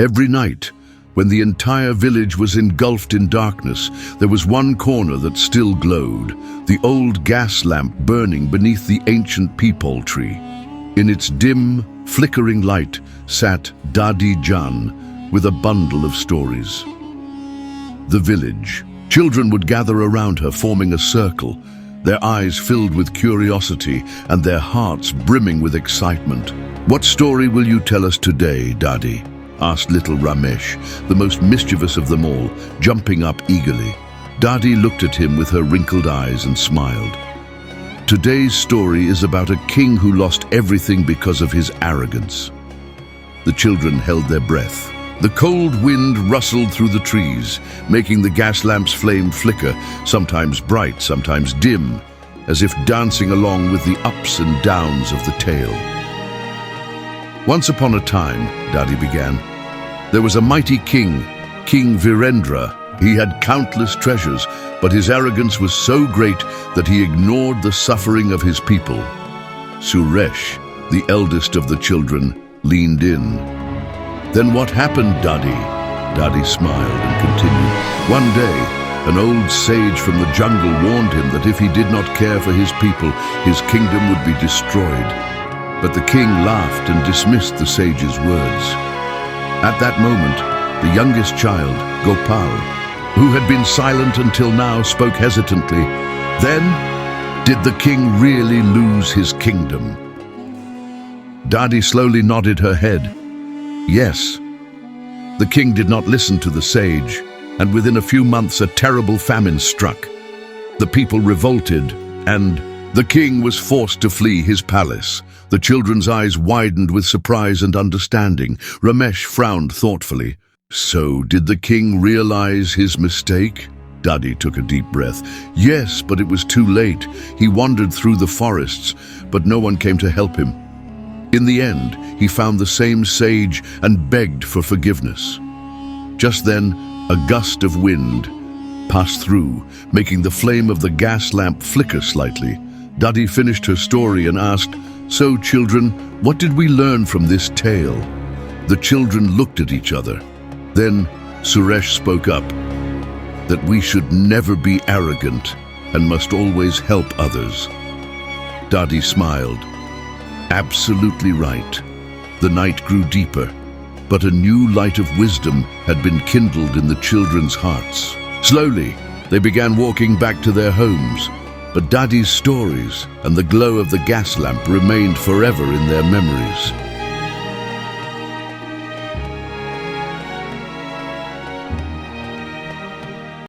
Every night, when the entire village was engulfed in darkness, there was one corner that still glowed, the old gas lamp burning beneath the ancient peepal tree. In its dim, flickering light sat Dadi Jan with a bundle of stories. The village. Children would gather around her, forming a circle, their eyes filled with curiosity and their hearts brimming with excitement. "What story will you tell us today, Dadi?" asked little Ramesh, the most mischievous of them all, jumping up eagerly. Dadi looked at him with her wrinkled eyes and smiled. "Today's story is about a king who lost everything because of his arrogance." The children held their breath. The cold wind rustled through the trees, making the gas lamp's flame flicker, sometimes bright, sometimes dim, as if dancing along with the ups and downs of the tale. "Once upon a time," Dadi began, "there was a mighty king, King Virendra. He had countless treasures, but his arrogance was so great that he ignored the suffering of his people." Suresh, the eldest of the children, leaned in. "Then what happened, Dadi?" Dadi smiled and continued. "One day, an old sage from the jungle warned him that if he did not care for his people, his kingdom would be destroyed. But the king laughed and dismissed the sage's words. At that moment, the youngest child, Gopal, who had been silent until now, spoke hesitantly. Then, did the king really lose his kingdom? Dadi slowly nodded her head. Yes. The king did not listen to the sage, and within a few months a terrible famine struck. The people revolted, and the king was forced to flee his palace. The children's eyes widened with surprise and understanding. Ramesh frowned thoughtfully. So, did the king realize his mistake? Dadi took a deep breath. Yes, but it was too late. He wandered through the forests, but no one came to help him. In the end, he found the same sage and begged for forgiveness. Just then, a gust of wind passed through, making the flame of the gas lamp flicker slightly. Dadi finished her story and asked, "So, children, what did we learn from this tale?" The children looked at each other. Then Suresh spoke up, that we should never be arrogant and must always help others. Dadi smiled. Absolutely right. The night grew deeper, but a new light of wisdom had been kindled in the children's hearts. Slowly, they began walking back to their homes, but Dadi's stories and the glow of the gas lamp remained forever in their memories.